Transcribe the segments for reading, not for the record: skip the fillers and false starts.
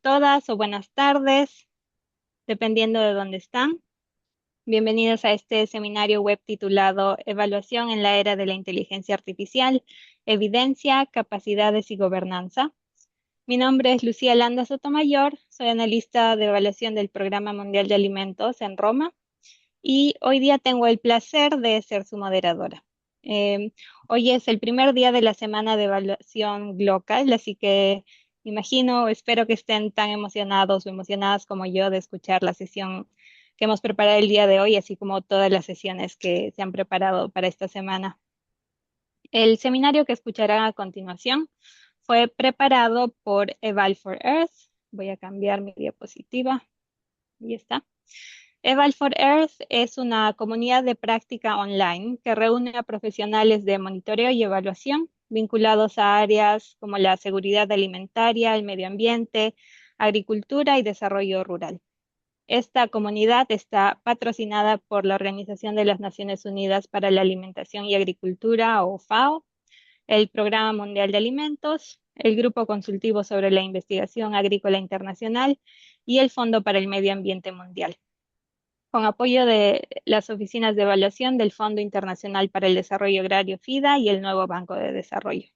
todas o buenas tardes, dependiendo de dónde están. Bienvenidos a este seminario web titulado Evaluación en la era de la inteligencia artificial, evidencia, capacidades y gobernanza. Mi nombre es Lucía Landa Sotomayor, soy analista de evaluación del Programa Mundial de Alimentos en Roma y hoy día tengo el placer de ser su moderadora. Eh, Hoy es el primer día de la semana de evaluación local, así que imagino, espero que estén tan emocionados o emocionadas como yo de escuchar la sesión que hemos preparado el día de hoy, así como todas las sesiones que se han preparado para esta semana. El seminario que escucharán a continuación fue preparado por Eval for Earth. Voy a cambiar mi diapositiva. Ahí está. Eval for Earth es una comunidad de práctica online que reúne a profesionales de monitoreo y evaluación vinculados a áreas como la seguridad alimentaria, el medio ambiente, agricultura y desarrollo rural. Esta comunidad está patrocinada por la Organización de las Naciones Unidas para la Alimentación y Agricultura, o FAO, el Programa Mundial de Alimentos, el Grupo Consultivo sobre la Investigación Agrícola Internacional y el Fondo para el Medio Ambiente Mundial, con apoyo de las oficinas de evaluación del Fondo Internacional para el Desarrollo Agrario FIDA y el Nuevo Banco de Desarrollo.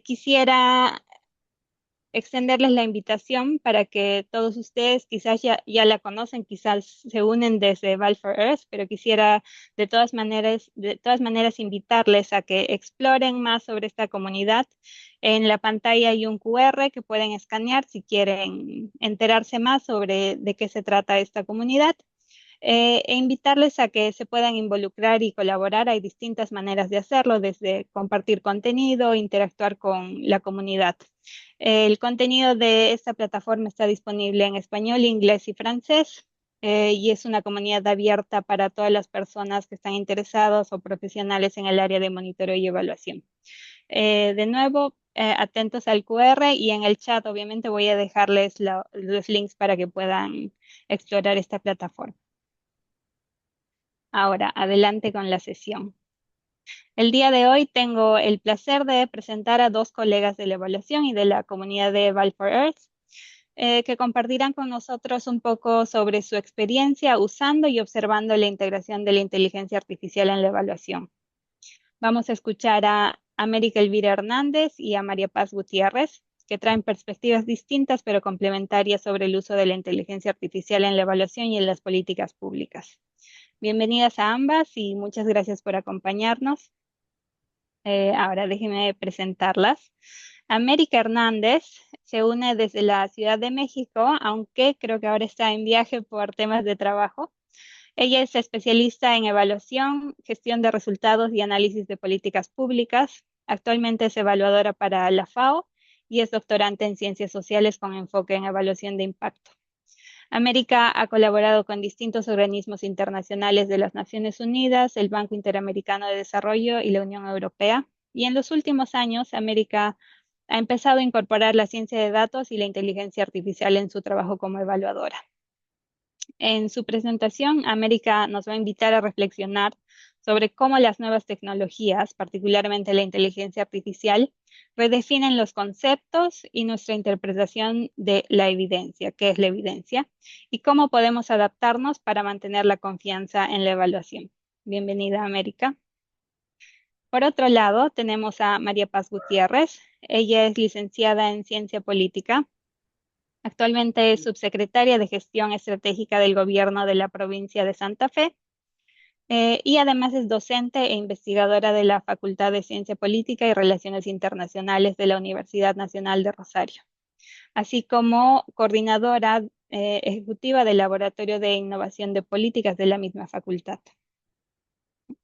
Quisiera extenderles la invitación para que todos ustedes quizás ya la conocen, quizás se unen desde Val for Earth, pero quisiera de todas maneras invitarles a que exploren más sobre esta comunidad. En la pantalla hay un QR que pueden escanear si quieren enterarse más sobre de qué se trata esta comunidad, e invitarles a que se puedan involucrar y colaborar. Hay distintas maneras de hacerlo, desde compartir contenido, interactuar con la comunidad. El contenido de esta plataforma está disponible en español, inglés y francés, y es una comunidad abierta para todas las personas que están interesados o profesionales en el área de monitoreo y evaluación. De nuevo, atentos al QR, y en el chat obviamente voy a dejarles los links para que puedan explorar esta plataforma. Ahora, adelante con la sesión. El día de hoy tengo el placer de presentar a dos colegas de la evaluación y de la comunidad de Val for Earth, que compartirán con nosotros un poco sobre su experiencia usando y observando la integración de la inteligencia artificial en la evaluación. Vamos a escuchar a América Elvira Hernández y a María Paz Gutiérrez, que traen perspectivas distintas pero complementarias sobre el uso de la inteligencia artificial en la evaluación y en las políticas públicas. Bienvenidas a ambas y muchas gracias por acompañarnos. Ahora déjenme presentarlas. América Hernández se une desde la Ciudad de México, aunque creo que ahora está en viaje por temas de trabajo. Ella es especialista en evaluación, gestión de resultados y análisis de políticas públicas. Actualmente es evaluadora para la FAO y es doctorante en ciencias sociales con enfoque en evaluación de impacto. América ha colaborado con distintos organismos internacionales de las Naciones Unidas, el Banco Interamericano de Desarrollo y la Unión Europea. Y en los últimos años, América ha empezado a incorporar la ciencia de datos y la inteligencia artificial en su trabajo como evaluadora. En su presentación, América nos va a invitar a reflexionar sobre cómo las nuevas tecnologías, particularmente la inteligencia artificial, redefinen los conceptos y nuestra interpretación de la evidencia, qué es la evidencia, y cómo podemos adaptarnos para mantener la confianza en la evaluación. Bienvenida, América. Por otro lado, tenemos a María Paz Gutiérrez. Ella es licenciada en Ciencia Política. Actualmente es subsecretaria de Gestión Estratégica del Gobierno de la provincia de Santa Fe, y además es docente e investigadora de la Facultad de Ciencia Política y Relaciones Internacionales de la Universidad Nacional de Rosario, así como coordinadora ejecutiva del Laboratorio de Innovación de Políticas de la misma facultad.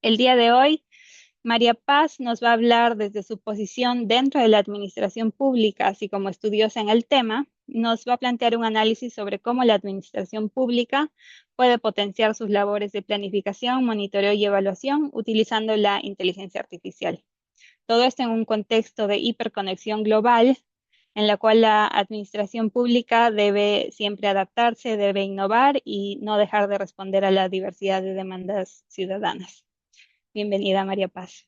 El día de hoy, María Paz nos va a hablar desde su posición dentro de la administración pública, así como estudiosa en el tema. Nos va a plantear un análisis sobre cómo la administración pública puede potenciar sus labores de planificación, monitoreo y evaluación utilizando la inteligencia artificial. Todo esto en un contexto de hiperconexión global, en la cual la administración pública debe siempre adaptarse, debe innovar y no dejar de responder a la diversidad de demandas ciudadanas. Bienvenida, María Paz.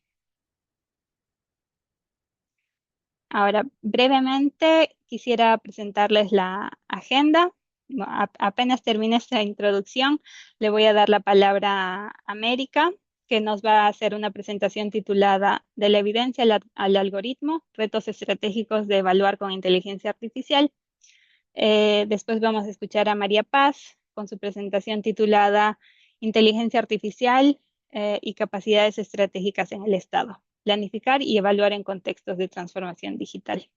Ahora, brevemente quisiera presentarles la agenda. Apenas termine esta introducción, le voy a dar la palabra a América, que nos va a hacer una presentación titulada De la evidencia al algoritmo, retos estratégicos de evaluar con inteligencia artificial. Después vamos a escuchar a María Paz con su presentación titulada Inteligencia artificial y capacidades estratégicas en el Estado. Planificar y evaluar en contextos de transformación digital.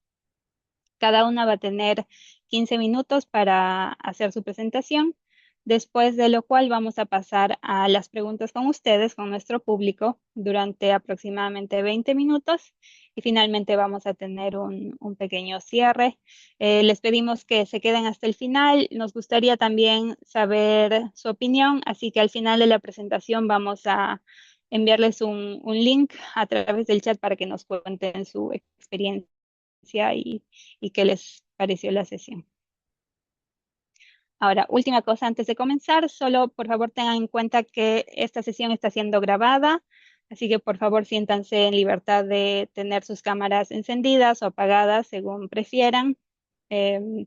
Cada una va a tener 15 minutos para hacer su presentación, después de lo cual vamos a pasar a las preguntas con ustedes, con nuestro público, durante aproximadamente 20 minutos y finalmente vamos a tener un pequeño cierre. Les pedimos que se queden hasta el final. Nos gustaría también saber su opinión, así que al final de la presentación vamos a enviarles un link a través del chat para que nos cuenten su experiencia y qué les pareció la sesión. Ahora, última cosa antes de comenzar, solo por favor tengan en cuenta que esta sesión está siendo grabada, así que por favor siéntanse en libertad de tener sus cámaras encendidas o apagadas según prefieran. Em,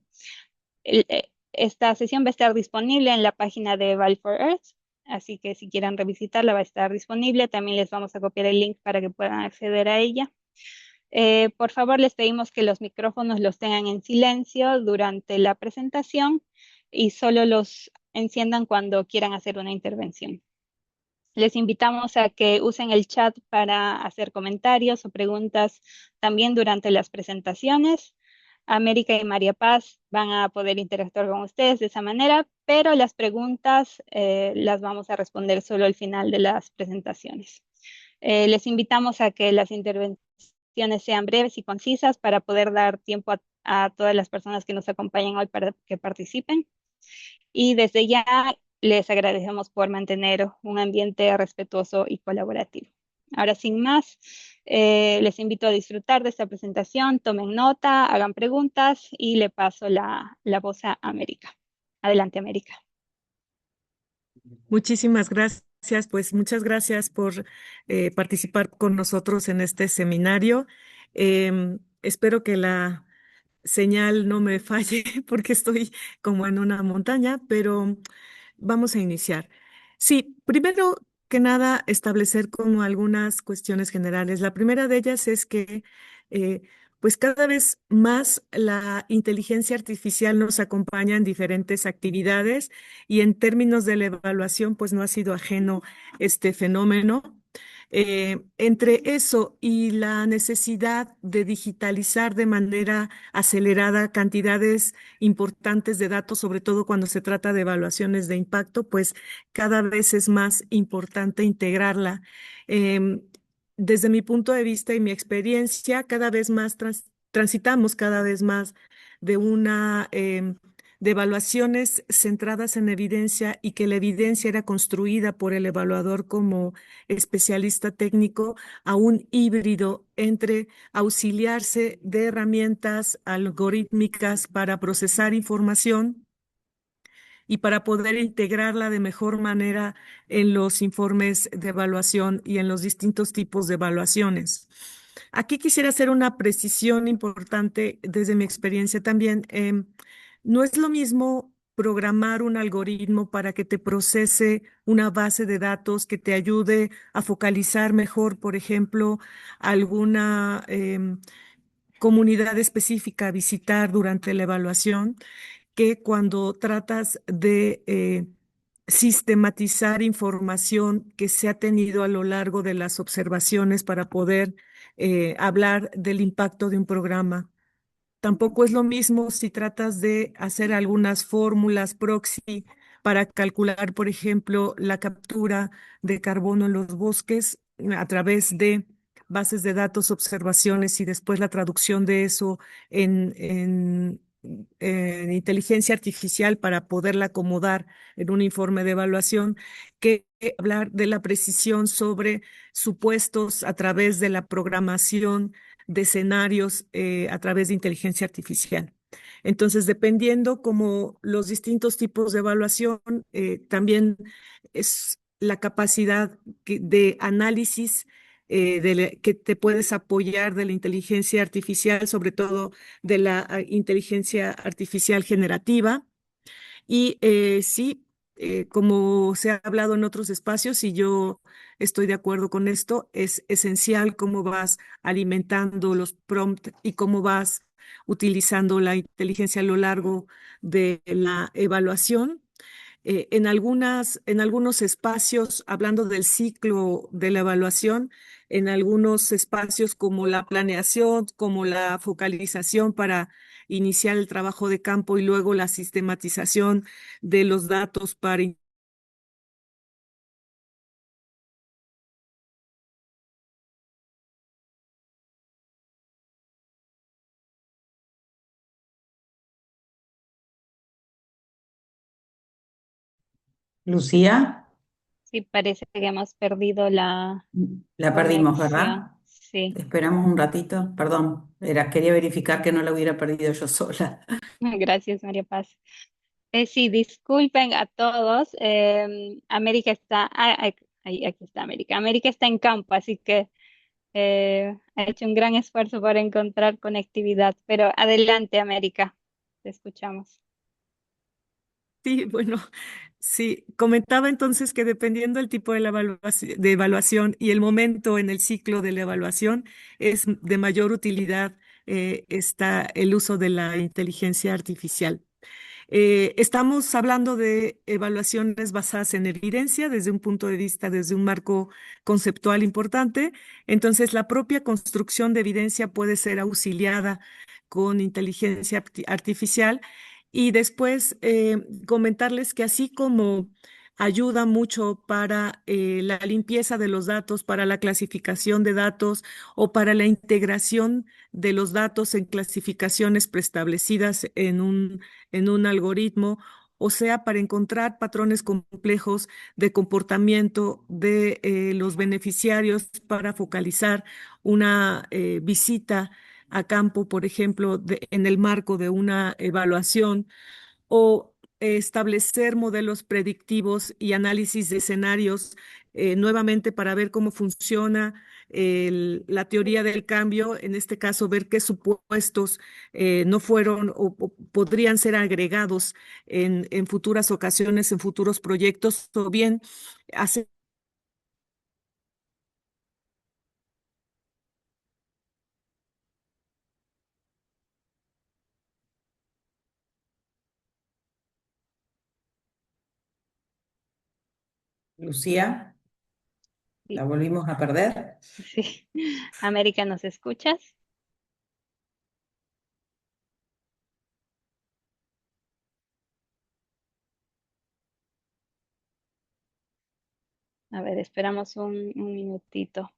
Esta sesión va a estar disponible en la página de Val for Earth, así que si quieren revisitarla va a estar disponible. También les vamos a copiar el link para que puedan acceder a ella. Por favor, les pedimos que los micrófonos los tengan en silencio durante la presentación y solo los enciendan cuando quieran hacer una intervención. Les invitamos a que usen el chat para hacer comentarios o preguntas también durante las presentaciones. América y María Paz van a poder interactuar con ustedes de esa manera, pero las preguntas las vamos a responder solo al final de las presentaciones. Les invitamos a que las intervenciones sean breves y concisas para poder dar tiempo a todas las personas que nos acompañan hoy para que participen. Y desde ya les agradecemos por mantener un ambiente respetuoso y colaborativo. Ahora, sin más, les invito a disfrutar de esta presentación, tomen nota, hagan preguntas y le paso la voz a América. Adelante, América. Muchísimas gracias. Pues muchas gracias por participar con nosotros en este seminario. Espero que la señal no me falle porque estoy como en una montaña, pero vamos a iniciar. Sí, primero que nada, establecer como algunas cuestiones generales. La primera de ellas es que, eh, pues cada vez más la inteligencia artificial nos acompaña en diferentes actividades y en términos de la evaluación, pues no ha sido ajeno este fenómeno. Entre eso y la necesidad de digitalizar de manera acelerada cantidades importantes de datos, sobre todo cuando se trata de evaluaciones de impacto, pues cada vez es más importante integrarla. Em, Desde mi punto de vista y mi experiencia, cada vez más transitamos cada vez más de una de evaluaciones centradas en evidencia y que la evidencia era construida por el evaluador como especialista técnico a un híbrido entre auxiliarse de herramientas algorítmicas para procesar información y para poder integrarla de mejor manera en los informes de evaluación y en los distintos tipos de evaluaciones. Aquí quisiera hacer una precisión importante desde mi experiencia también. No es lo mismo programar un algoritmo para que te procese una base de datos que te ayude a focalizar mejor, por ejemplo, alguna comunidad específica a visitar durante la evaluación, que cuando tratas de sistematizar información que se ha tenido a lo largo de las observaciones para poder hablar del impacto de un programa. Tampoco es lo mismo si tratas de hacer algunas fórmulas proxy para calcular, por ejemplo, la captura de carbono en los bosques a través de bases de datos, observaciones y después la traducción de eso en inteligencia artificial para poderla acomodar en un informe de evaluación, que hablar de la precisión sobre supuestos a través de la programación de escenarios a través de inteligencia artificial. Entonces, dependiendo como los distintos tipos de evaluación, también es la capacidad de análisis que te puedes apoyar de la inteligencia artificial, sobre todo de la inteligencia artificial generativa. Y sí, como se ha hablado en otros espacios, y yo estoy de acuerdo con esto, es esencial cómo vas alimentando los prompts y cómo vas utilizando la inteligencia a lo largo de la evaluación. En algunos espacios, hablando del ciclo de la evaluación, en algunos espacios como la planeación, como la focalización para iniciar el trabajo de campo y luego la sistematización de los datos para... Lucía, Sí, parece que hemos perdido la la perdimos, conexión. ¿verdad? Sí, Esperamos un ratito. Perdón, quería verificar que no la hubiera perdido yo sola. gracias, María Paz. Sí, disculpen a todos. América está, aquí está América. América está en campo, así que ha hecho un gran esfuerzo para encontrar conectividad. Pero adelante, América, te escuchamos. Sí, bueno, sí, comentaba entonces que dependiendo del tipo de la de evaluación y el momento en el ciclo de la evaluación, es de mayor utilidad está el uso de la inteligencia artificial. Estamos hablando de evaluaciones basadas en evidencia desde un punto de vista, desde un marco conceptual importante. Entonces, la propia construcción de evidencia puede ser auxiliada con inteligencia artificial. Y después comentarles que así como ayuda mucho para la limpieza de los datos, para la clasificación de datos o para la integración de los datos en clasificaciones preestablecidas en un algoritmo, o sea, para encontrar patrones complejos de comportamiento de los beneficiarios para focalizar una visita a campo, por ejemplo, en el marco de una evaluación o establecer modelos predictivos y análisis de escenarios nuevamente para ver cómo funciona la teoría del cambio, en este caso ver qué supuestos no fueron o podrían ser agregados en futuras ocasiones, en futuros proyectos, o bien hacer Lucía, la Sí, volvimos a perder. sí. América, ¿nos escuchas? A ver, esperamos un minutito.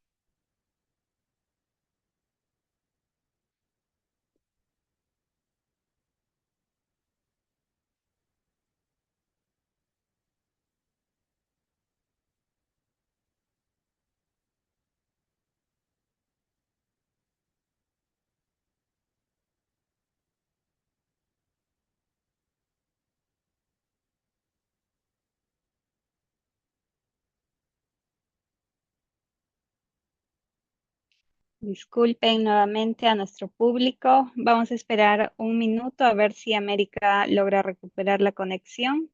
Disculpen nuevamente a nuestro público. Vamos a esperar un minuto a ver si América logra recuperar la conexión.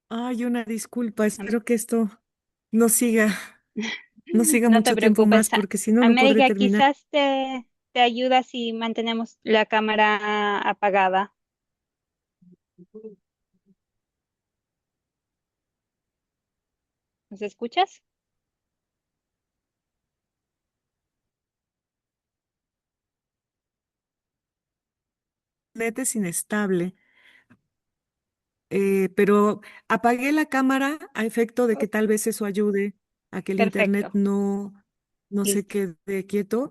Ay, una disculpa, espero que esto no siga, no siga No te mucho tiempo preocupes. más, porque si no, no podré América, terminar. quizás te ayuda si mantenemos la cámara apagada. ¿Nos escuchas? Internet es inestable, pero apagué la cámara a efecto de que tal vez eso ayude a que el internet Perfecto. no se Listo. quede quieto.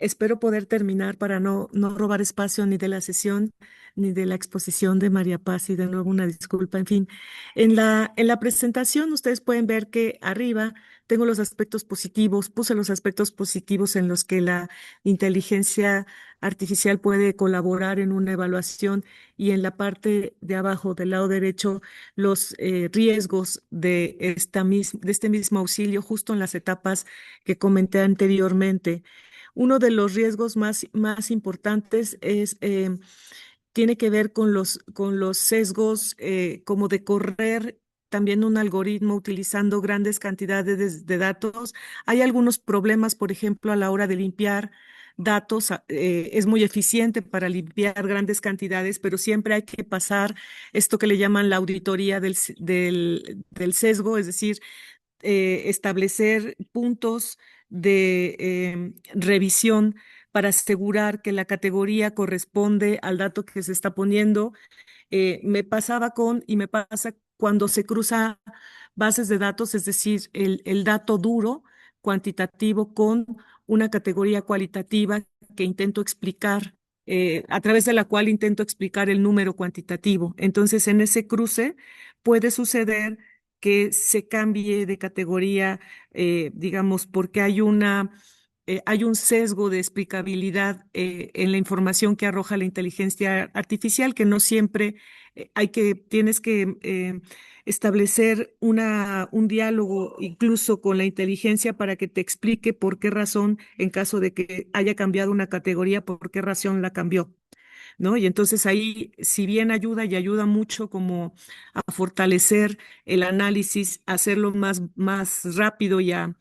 espero poder terminar para no robar espacio ni de la sesión ni de la exposición de María Paz y de nuevo una disculpa. En fin, en la presentación ustedes pueden ver que arriba tengo los aspectos positivos, puse los aspectos positivos en los que la inteligencia artificial puede colaborar en una evaluación y en la parte de abajo del lado derecho los riesgos de este mismo auxilio justo en las etapas que comenté anteriormente. Uno de los riesgos más importantes tiene que ver con los sesgos, como de correr también un algoritmo utilizando grandes cantidades de datos. Hay algunos problemas, por ejemplo, a la hora de limpiar datos. Es muy eficiente para limpiar grandes cantidades, pero siempre hay que pasar esto que le llaman la auditoría del sesgo, es decir, establecer puntos de revisión para asegurar que la categoría corresponde al dato que se está poniendo. Me pasaba y me pasa cuando se cruza bases de datos, es decir, el dato duro cuantitativo con una categoría cualitativa que intento explicar, a través de la cual intento explicar el número cuantitativo. Entonces, en ese cruce puede suceder que se cambie de categoría, digamos, porque hay un sesgo de explicabilidad en la información que arroja la inteligencia artificial, que no siempre tienes que establecer un diálogo incluso con la inteligencia para que te explique por qué razón, en caso de que haya cambiado una categoría, por qué razón la cambió. ¿No? Y entonces ahí, si bien ayuda y ayuda mucho como a fortalecer el análisis, hacerlo más rápido y a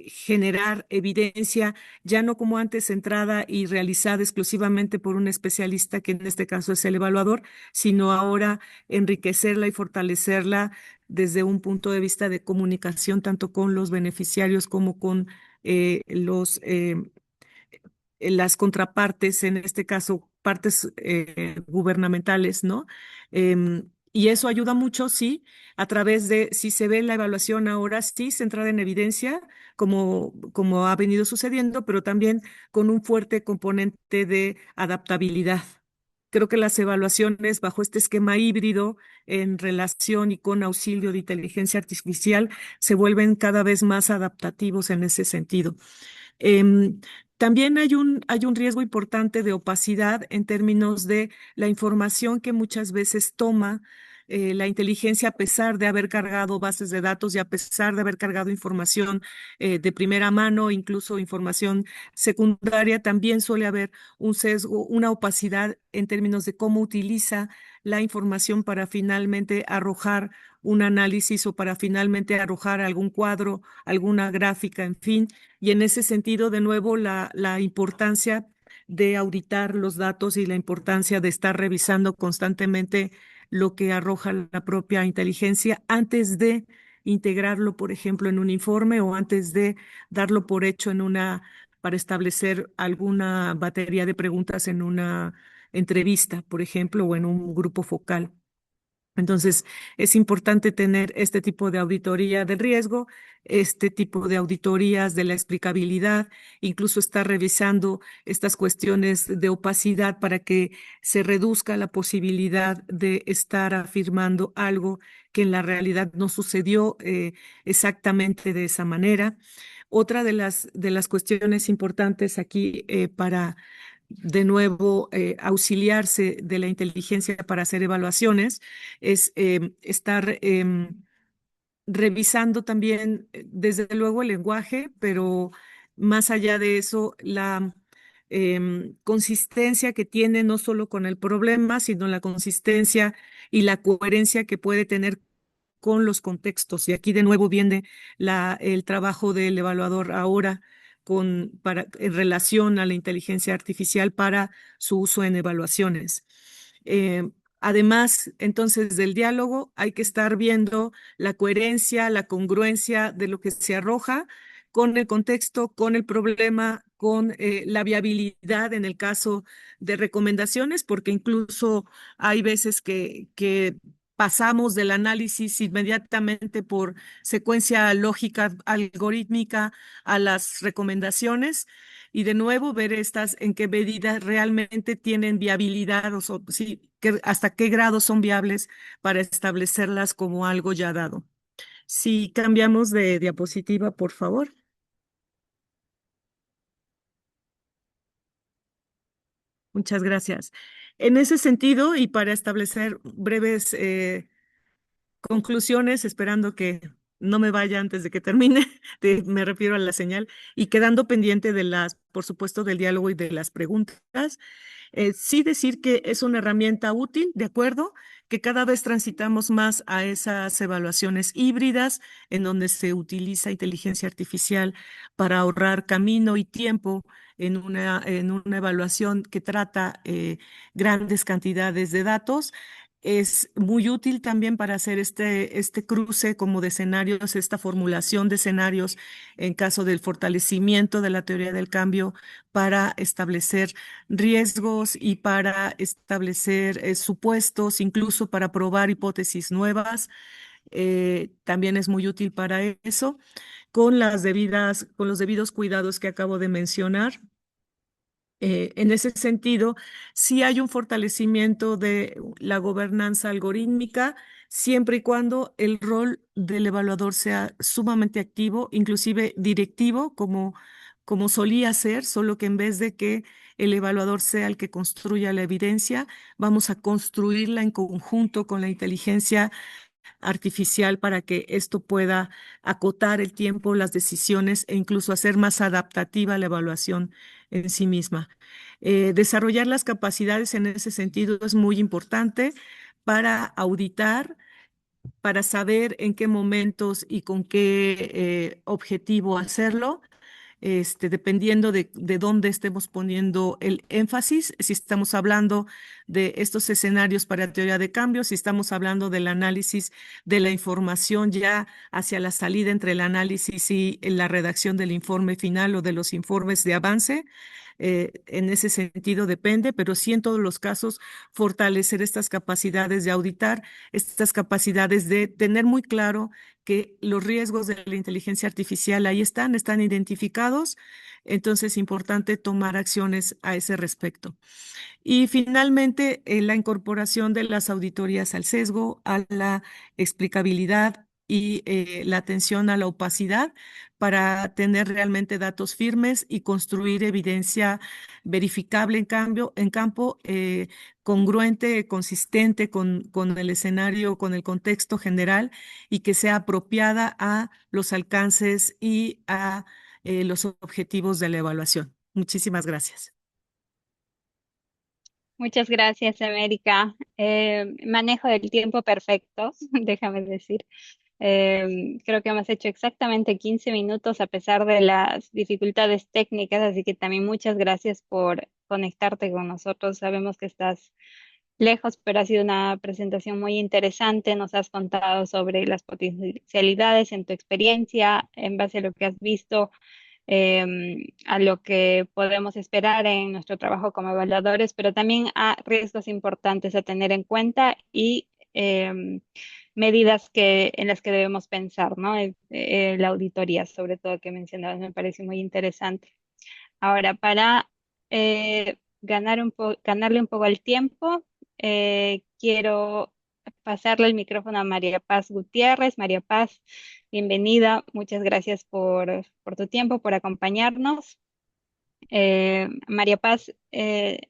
generar evidencia, ya no como antes centrada y realizada exclusivamente por un especialista, que en este caso es el evaluador, sino ahora enriquecerla y fortalecerla desde un punto de vista de comunicación, tanto con los beneficiarios como con las contrapartes, en este caso partes gubernamentales, ¿no? Y eso ayuda mucho, sí, a través de, si se ve la evaluación ahora, sí, centrada en evidencia, como ha venido sucediendo, pero también con un fuerte componente de adaptabilidad. Creo que las evaluaciones bajo este esquema híbrido en relación y con auxilio de inteligencia artificial se vuelven cada vez más adaptativos en ese sentido. Em, También hay un riesgo importante de opacidad en términos de la información que muchas veces toma la inteligencia, a pesar de haber cargado bases de datos y a pesar de haber cargado información de primera mano, incluso información secundaria. También suele haber un sesgo, una opacidad en términos de cómo utiliza la información para finalmente arrojar un análisis o para finalmente arrojar algún cuadro, alguna gráfica, en fin. Y en ese sentido, de nuevo, la importancia de auditar los datos y la importancia de estar revisando constantemente lo que arroja la propia inteligencia antes de integrarlo, por ejemplo, en un informe o antes de darlo por hecho para establecer alguna batería de preguntas en una entrevista, por ejemplo, o en un grupo focal. Entonces, es importante tener este tipo de auditoría de riesgo, este tipo de auditorías de la explicabilidad, incluso estar revisando estas cuestiones de opacidad para que se reduzca la posibilidad de estar afirmando algo que en la realidad no sucedió exactamente de esa manera. Otra de las cuestiones importantes aquí para de nuevo auxiliarse de la inteligencia para hacer evaluaciones, es estar revisando también, desde luego, el lenguaje, pero más allá de eso, la consistencia que tiene no solo con el problema, sino la consistencia y la coherencia que puede tener con los contextos. Y aquí de nuevo viene el trabajo del evaluador ahora en relación a la inteligencia artificial para su uso en evaluaciones. Además, entonces, del diálogo, hay que estar viendo la coherencia, la congruencia de lo que se arroja con el contexto, con el problema, con la viabilidad en el caso de recomendaciones, porque incluso hay veces que pasamos del análisis inmediatamente por secuencia lógica algorítmica a las recomendaciones y de nuevo ver estas en qué medida realmente tienen viabilidad sí, hasta qué grado son viables para establecerlas como algo ya dado. Si cambiamos de diapositiva, por favor. Muchas gracias. En ese sentido, y para establecer breves conclusiones, esperando que no me vaya antes de que termine, me refiero a la señal, y quedando pendiente de por supuesto, del diálogo y de las preguntas. Sí decir que es una herramienta útil, de acuerdo, que cada vez transitamos más a esas evaluaciones híbridas en donde se utiliza inteligencia artificial para ahorrar camino y tiempo en una evaluación que trata grandes cantidades de datos. Es muy útil también para hacer este cruce como de escenarios, esta formulación de escenarios en caso del fortalecimiento de la teoría del cambio para establecer riesgos y para establecer supuestos, incluso para probar hipótesis nuevas. También es muy útil para eso, con los debidos cuidados que acabo de mencionar. En ese sentido, sí hay un fortalecimiento de la gobernanza algorítmica, siempre y cuando el rol del evaluador sea sumamente activo, inclusive directivo, como solía ser, solo que en vez de que el evaluador sea el que construya la evidencia, vamos a construirla en conjunto con la inteligencia artificial para que esto pueda acotar el tiempo, las decisiones e incluso hacer más adaptativa la evaluación en sí misma. Desarrollar las capacidades en ese sentido es muy importante para auditar, para saber en qué momentos y con qué objetivo hacerlo, dependiendo de dónde estemos poniendo el énfasis, si estamos hablando de estos escenarios para teoría de cambio, si estamos hablando del análisis de la información ya hacia la salida entre el análisis y la redacción del informe final o de los informes de avance. En ese sentido depende, pero sí en todos los casos fortalecer estas capacidades de auditar, estas capacidades de tener muy claro que los riesgos de la inteligencia artificial ahí están identificados, entonces es importante tomar acciones a ese respecto. Y finalmente, la incorporación de las auditorías al sesgo, a la explicabilidad y la atención a la opacidad para tener realmente datos firmes y construir evidencia verificable en campo, congruente, consistente con el escenario, con el contexto general y que sea apropiada a los alcances y a los objetivos de la evaluación. Muchísimas gracias. Muchas gracias, América. Manejo del tiempo perfecto, déjame decir. Creo que hemos hecho exactamente 15 minutos a pesar de las dificultades técnicas, así que también muchas gracias por conectarte con nosotros. Sabemos que estás lejos, pero ha sido una presentación muy interesante. Nos has contado sobre las potencialidades en tu experiencia, en base a lo que has visto, a lo que podemos esperar en nuestro trabajo como evaluadores, pero también a riesgos importantes a tener en cuenta y medidas en las que debemos pensar, ¿no? La auditoría, sobre todo, que mencionabas, me parece muy interesante. Ahora, para ganarle un poco al tiempo, quiero pasarle el micrófono a María Paz Gutiérrez. María Paz, bienvenida. Muchas gracias por tu tiempo, por acompañarnos. María Paz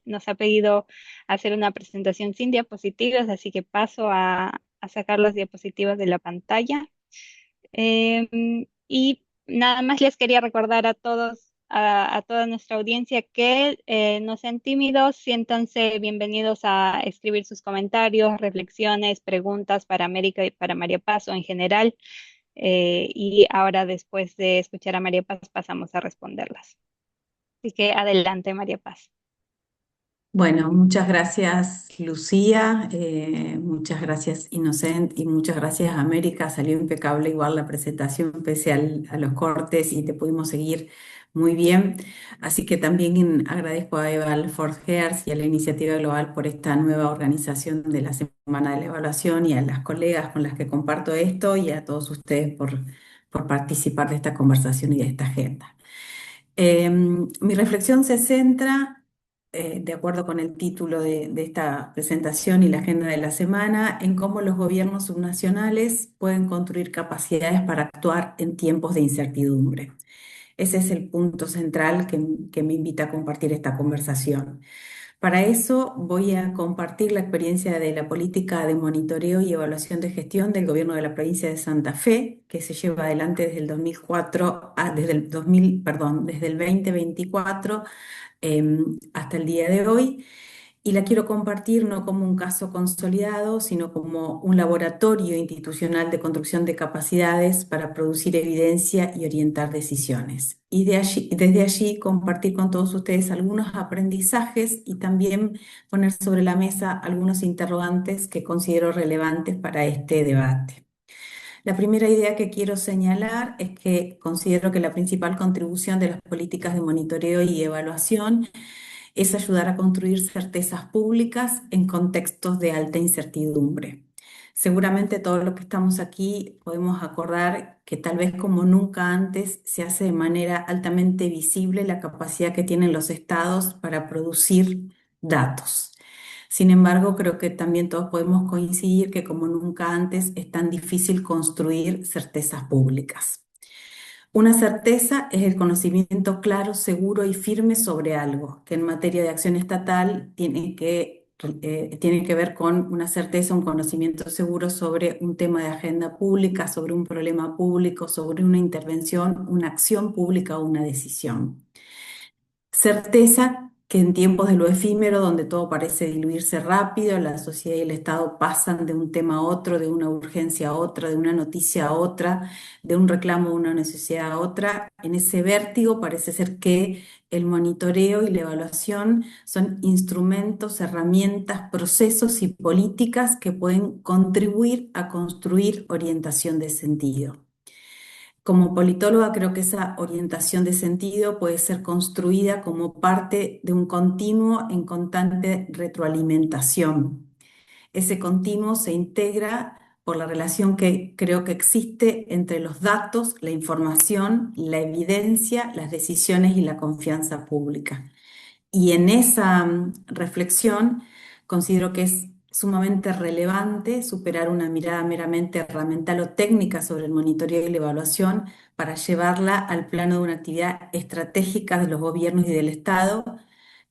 nos ha pedido hacer una presentación sin diapositivas, así que paso a sacar las diapositivas de la pantalla. Y nada más les quería recordar a todos, a toda nuestra audiencia que no sean tímidos, siéntanse bienvenidos a escribir sus comentarios, reflexiones, preguntas para América y para María Paz o en general. Y ahora, después de escuchar a María Paz, pasamos a responderlas. Así que adelante, María Paz. Bueno, muchas gracias Lucía, muchas gracias Inocent y muchas gracias América. Salió impecable igual la presentación pese a los cortes y te pudimos seguir Muy bien, así que también agradezco a Eval Forgers y a la Iniciativa Global por esta nueva organización de la Semana de la Evaluación y a las colegas con las que comparto esto y a todos ustedes por participar de esta conversación y de esta agenda. Mi reflexión se centra, de acuerdo con el título de esta presentación y la agenda de la semana, en cómo los gobiernos subnacionales pueden construir capacidades para actuar en tiempos de incertidumbre. Ese es el punto central que me invita a compartir esta conversación. Para eso voy a compartir la experiencia de la política de monitoreo y evaluación de gestión del gobierno de la provincia de Santa Fe, que se lleva adelante desde el 2004, desde el 2000, perdón, desde el 2024 hasta el día de hoy. Y la quiero compartir no como un caso consolidado, sino como un laboratorio institucional de construcción de capacidades para producir evidencia y orientar decisiones. Y desde allí compartir con todos ustedes algunos aprendizajes y también poner sobre la mesa algunos interrogantes que considero relevantes para este debate. La primera idea que quiero señalar es que considero que la principal contribución de las políticas de monitoreo y evaluación es ayudar a construir certezas públicas en contextos de alta incertidumbre. Seguramente todos los que estamos aquí podemos acordar que tal vez como nunca antes se hace de manera altamente visible la capacidad que tienen los estados para producir datos. Sin embargo, creo que también todos podemos coincidir que como nunca antes es tan difícil construir certezas públicas. Una certeza es el conocimiento claro, seguro y firme sobre algo, que en materia de acción estatal tiene que ver con una certeza, un conocimiento seguro sobre un tema de agenda pública, sobre un problema público, sobre una intervención, una acción pública o una decisión. Certeza que en tiempos de lo efímero, donde todo parece diluirse rápido, la sociedad y el Estado pasan de un tema a otro, de una urgencia a otra, de una noticia a otra, de un reclamo a una necesidad a otra, en ese vértigo parece ser que el monitoreo y la evaluación son instrumentos, herramientas, procesos y políticas que pueden contribuir a construir orientación de sentido. Como politóloga creo que esa orientación de sentido puede ser construida como parte de un continuo en constante retroalimentación. Ese continuo se integra por la relación que creo que existe entre los datos, la información, la evidencia, las decisiones y la confianza pública. Y en esa reflexión considero que es sumamente relevante superar una mirada meramente herramental o técnica sobre el monitoreo y la evaluación para llevarla al plano de una actividad estratégica de los gobiernos y del Estado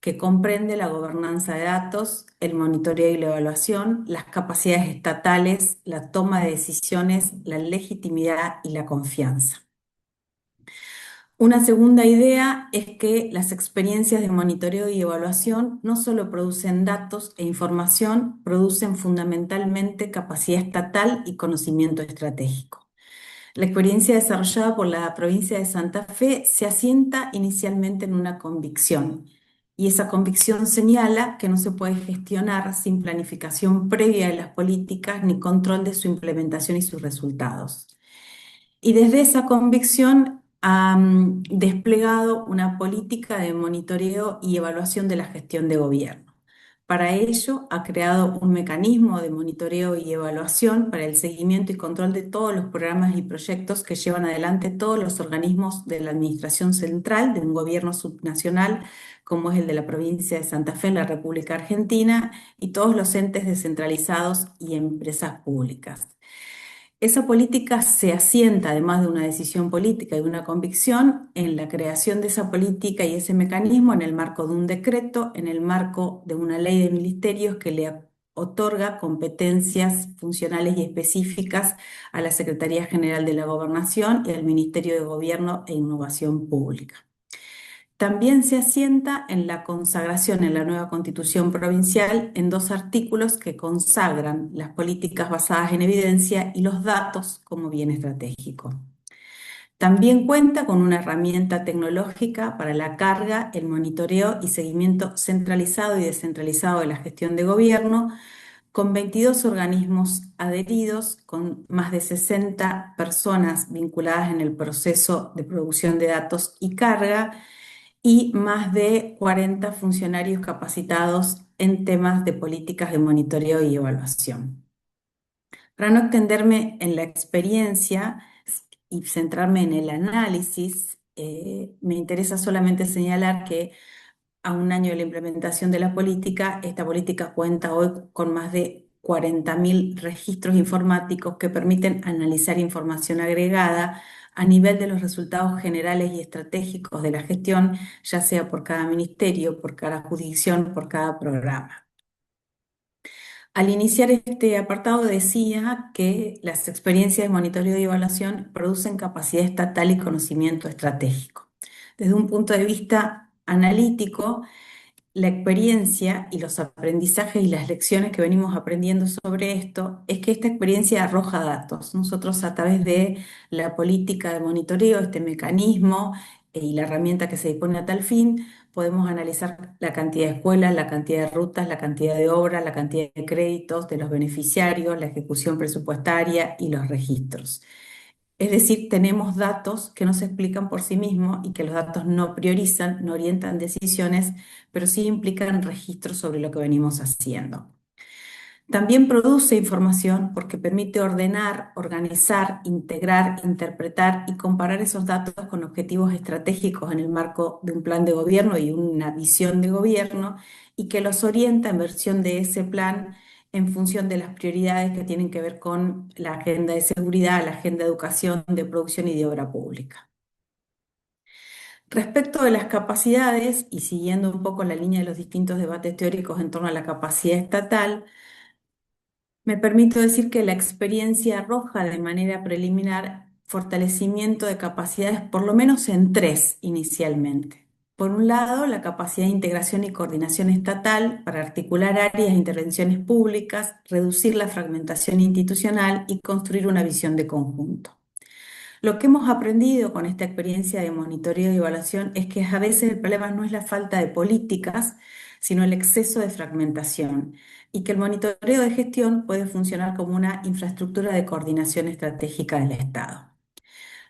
que comprende la gobernanza de datos, el monitoreo y la evaluación, las capacidades estatales, la toma de decisiones, la legitimidad y la confianza. Una segunda idea es que las experiencias de monitoreo y evaluación no solo producen datos e información, producen fundamentalmente capacidad estatal y conocimiento estratégico. La experiencia desarrollada por la provincia de Santa Fe se asienta inicialmente en una convicción, y esa convicción señala que no se puede gestionar sin planificación previa de las políticas ni control de su implementación y sus resultados. Y desde esa convicción ha desplegado una política de monitoreo y evaluación de la gestión de gobierno. Para ello, ha creado un mecanismo de monitoreo y evaluación para el seguimiento y control de todos los programas y proyectos que llevan adelante todos los organismos de la Administración Central de un gobierno subnacional, como es el de la provincia de Santa Fe en la República Argentina, y todos los entes descentralizados y empresas públicas. Esa política se asienta, además de una decisión política y una convicción, en la creación de esa política y ese mecanismo en el marco de un decreto, en el marco de una ley de ministerios que le otorga competencias funcionales y específicas a la Secretaría General de la Gobernación y al Ministerio de Gobierno e Innovación Pública. También se asienta en la consagración en la nueva Constitución provincial en dos artículos que consagran las políticas basadas en evidencia y los datos como bien estratégico. También cuenta con una herramienta tecnológica para la carga, el monitoreo y seguimiento centralizado y descentralizado de la gestión de gobierno, con 22 organismos adheridos, con más de 60 personas vinculadas en el proceso de producción de datos y carga, y más de 40 funcionarios capacitados en temas de políticas de monitoreo y evaluación. Para no extenderme en la experiencia y centrarme en el análisis, me interesa solamente señalar que a un año de la implementación de la política, esta política cuenta hoy con más de 40.000 registros informáticos que permiten analizar información agregada a nivel de los resultados generales y estratégicos de la gestión, ya sea por cada ministerio, por cada jurisdicción, por cada programa. Al iniciar este apartado decía que las experiencias de monitoreo y evaluación producen capacidad estatal y conocimiento estratégico. Desde un punto de vista analítico, la experiencia y los aprendizajes y las lecciones que venimos aprendiendo sobre esto es que esta experiencia arroja datos. Nosotros a través de la política de monitoreo, este mecanismo y la herramienta que se dispone a tal fin, podemos analizar la cantidad de escuelas, la cantidad de rutas, la cantidad de obras, la cantidad de créditos de los beneficiarios, la ejecución presupuestaria y los registros. Es decir, tenemos datos que no se explican por sí mismos y que los datos no priorizan, no orientan decisiones, pero sí implican registros sobre lo que venimos haciendo. También produce información porque permite ordenar, organizar, integrar, interpretar y comparar esos datos con objetivos estratégicos en el marco de un plan de gobierno y una visión de gobierno, y que los orienta en versión de ese plan en función de las prioridades que tienen que ver con la agenda de seguridad, la agenda de educación, de producción y de obra pública. Respecto de las capacidades, y siguiendo un poco la línea de los distintos debates teóricos en torno a la capacidad estatal, me permito decir que la experiencia arroja de manera preliminar fortalecimiento de capacidades, por lo menos en tres inicialmente. Por un lado, la capacidad de integración y coordinación estatal para articular áreas de intervenciones públicas, reducir la fragmentación institucional y construir una visión de conjunto. Lo que hemos aprendido con esta experiencia de monitoreo y evaluación es que a veces el problema no es la falta de políticas, sino el exceso de fragmentación, y que el monitoreo de gestión puede funcionar como una infraestructura de coordinación estratégica del Estado.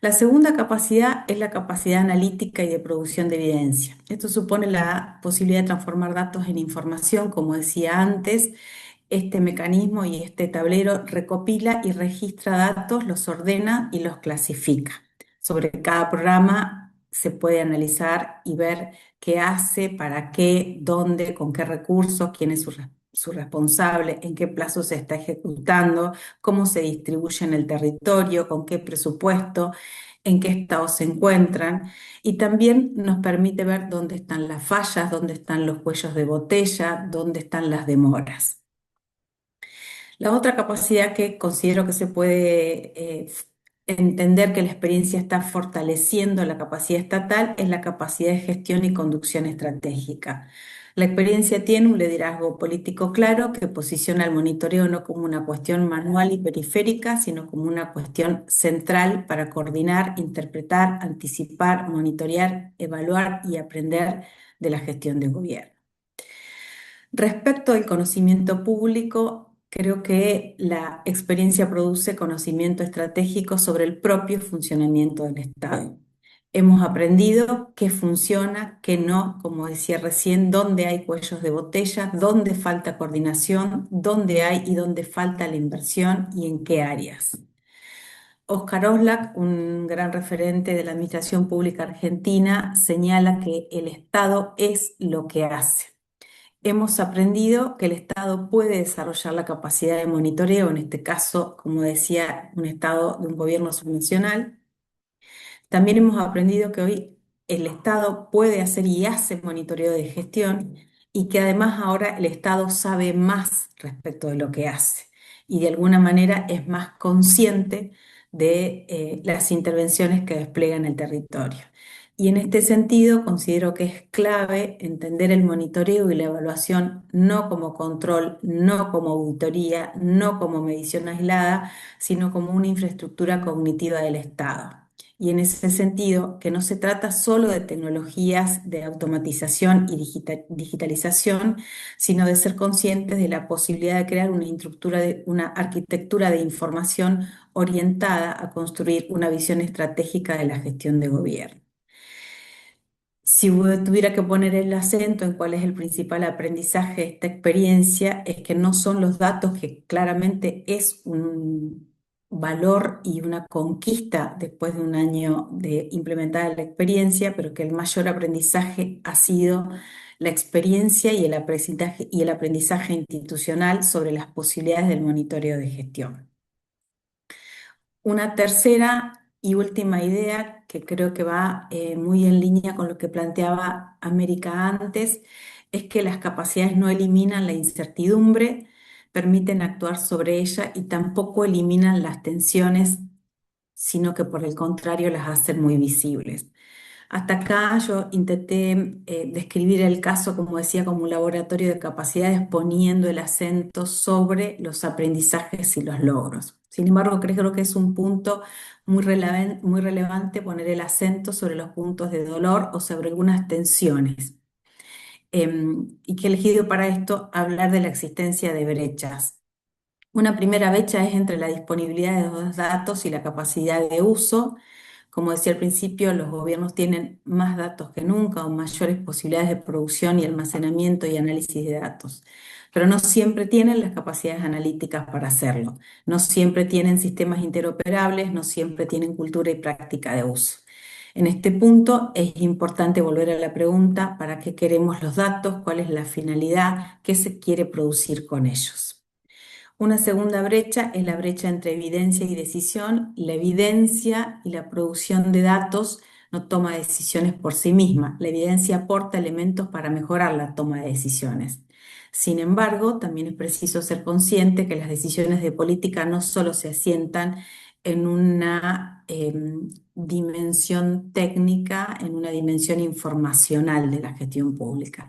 La segunda capacidad es la capacidad analítica y de producción de evidencia. Esto supone la posibilidad de transformar datos en información, como decía antes. Este mecanismo y este tablero recopila y registra datos, los ordena y los clasifica. Sobre cada programa se puede analizar y ver qué hace, para qué, dónde, con qué recursos, quién es su responsable, en qué plazo se está ejecutando, cómo se distribuye en el territorio, con qué presupuesto, en qué estado se encuentran, y también nos permite ver dónde están las fallas, dónde están los cuellos de botella, dónde están las demoras. La otra capacidad que considero que se puede entender que la experiencia está fortaleciendo la capacidad estatal es la capacidad de gestión y conducción estratégica. La experiencia tiene un liderazgo político claro que posiciona el monitoreo no como una cuestión manual y periférica, sino como una cuestión central para coordinar, interpretar, anticipar, monitorear, evaluar y aprender de la gestión de gobierno. Respecto al conocimiento público, creo que la experiencia produce conocimiento estratégico sobre el propio funcionamiento del Estado. Hemos aprendido qué funciona, qué no, como decía recién, dónde hay cuellos de botella, dónde falta coordinación, dónde hay y dónde falta la inversión y en qué áreas. Oscar Oslak, un gran referente de la administración pública argentina, señala que el Estado es lo que hace. Hemos aprendido que el Estado puede desarrollar la capacidad de monitoreo, en este caso, como decía, un Estado de un gobierno subnacional. También hemos aprendido que hoy el Estado puede hacer y hace monitoreo de gestión, y que además ahora el Estado sabe más respecto de lo que hace y de alguna manera es más consciente de las intervenciones que despliega en el territorio. Y en este sentido considero que es clave entender el monitoreo y la evaluación no como control, no como auditoría, no como medición aislada, sino como una infraestructura cognitiva del Estado. y en ese sentido que no se trata solo de tecnologías de automatización y digitalización, sino de ser conscientes de la posibilidad de crear una arquitectura de información orientada a construir una visión estratégica de la gestión de gobierno. Si tuviera que poner el acento en cuál es el principal aprendizaje de esta experiencia, es que no son los datos, que claramente es un valor y una conquista después de un año de implementada la experiencia, pero que el mayor aprendizaje ha sido la experiencia y el aprendizaje institucional sobre las posibilidades del monitoreo de gestión. Una tercera y última idea que creo que va muy en línea con lo que planteaba América antes, es que las capacidades no eliminan la incertidumbre, permiten actuar sobre ella y tampoco eliminan las tensiones, sino que por el contrario las hacen muy visibles. Hasta acá yo intenté describir el caso, como decía, como un laboratorio de capacidades, poniendo el acento sobre los aprendizajes y los logros. Sin embargo, creo que es un punto muy relevante poner el acento sobre los puntos de dolor o sobre algunas tensiones. Y que he elegido para esto hablar de la existencia de brechas. Una primera brecha es entre la disponibilidad de los datos y la capacidad de uso. Como decía al principio, los gobiernos tienen más datos que nunca o mayores posibilidades de producción y almacenamiento y análisis de datos, pero no siempre tienen las capacidades analíticas para hacerlo, no siempre tienen sistemas interoperables, no siempre tienen cultura y práctica de uso. En este punto es importante volver a la pregunta: ¿para qué queremos los datos? ¿Cuál es la finalidad? ¿Qué se quiere producir con ellos? Una segunda brecha es la brecha entre evidencia y decisión. La evidencia y la producción de datos no toma decisiones por sí misma. La evidencia aporta elementos para mejorar la toma de decisiones. Sin embargo, también es preciso ser consciente que las decisiones de política no solo se asientan en una dimensión técnica, en una dimensión informacional de la gestión pública.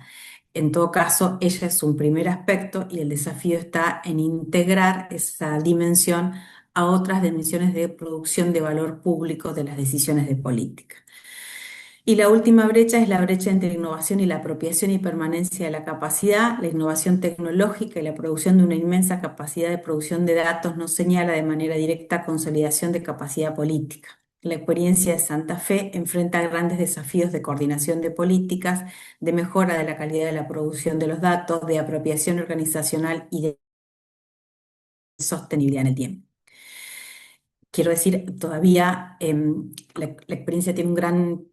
En todo caso, ella es un primer aspecto y el desafío está en integrar esa dimensión a otras dimensiones de producción de valor público de las decisiones de política. Y la última brecha es la brecha entre la innovación y la apropiación y permanencia de la capacidad. La innovación tecnológica y la producción de una inmensa capacidad de producción de datos no señala de manera directa consolidación de capacidad política. La experiencia de Santa Fe enfrenta grandes desafíos de coordinación de políticas, de mejora de la calidad de la producción de los datos, de apropiación organizacional y de sostenibilidad en el tiempo. Quiero decir, todavía la experiencia tiene un gran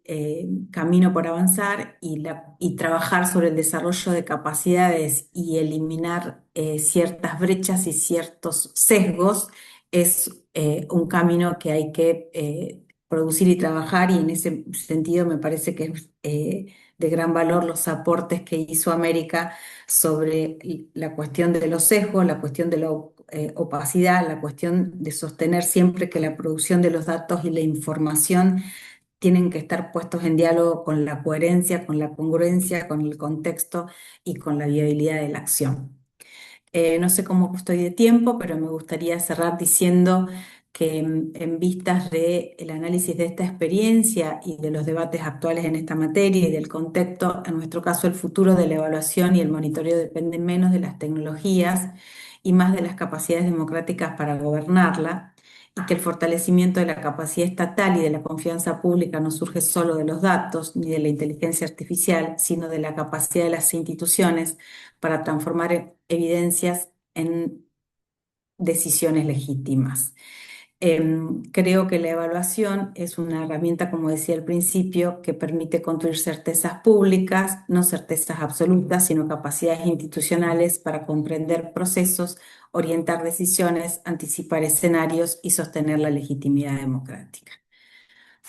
camino por avanzar, y trabajar sobre el desarrollo de capacidades y eliminar ciertas brechas y ciertos sesgos es un camino que hay que producir y trabajar, y en ese sentido me parece que es de gran valor los aportes que hizo América sobre la cuestión de los sesgos, la cuestión de la opacidad, la cuestión de sostener siempre que la producción de los datos y la información tienen que estar puestos en diálogo con la coherencia, con la congruencia, con el contexto y con la viabilidad de la acción. No sé cómo estoy de tiempo, pero me gustaría cerrar diciendo que en vistas del análisis de esta experiencia y de los debates actuales en esta materia y del contexto, en nuestro caso el futuro de la evaluación y el monitoreo depende menos de las tecnologías y más de las capacidades democráticas para gobernarla, y que el fortalecimiento de la capacidad estatal y de la confianza pública no surge solo de los datos ni de la inteligencia artificial, sino de la capacidad de las instituciones para transformar evidencias en decisiones legítimas. Creo que la evaluación es una herramienta, como decía al principio, que permite construir certezas públicas, no certezas absolutas, sino capacidades institucionales para comprender procesos, orientar decisiones, anticipar escenarios y sostener la legitimidad democrática.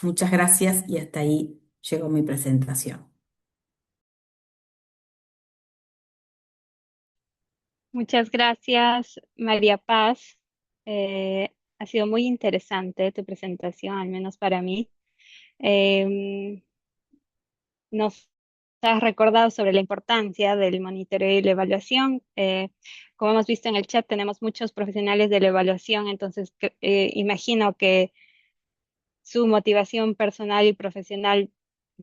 Muchas gracias, y hasta ahí llegó mi presentación. Muchas gracias, María Paz. Ha sido muy interesante tu presentación, al menos para mí. Em, Nos has recordado sobre la importancia del monitoreo y la evaluación. Como hemos visto en el chat, tenemos muchos profesionales de la evaluación, entonces imagino que su motivación personal y profesional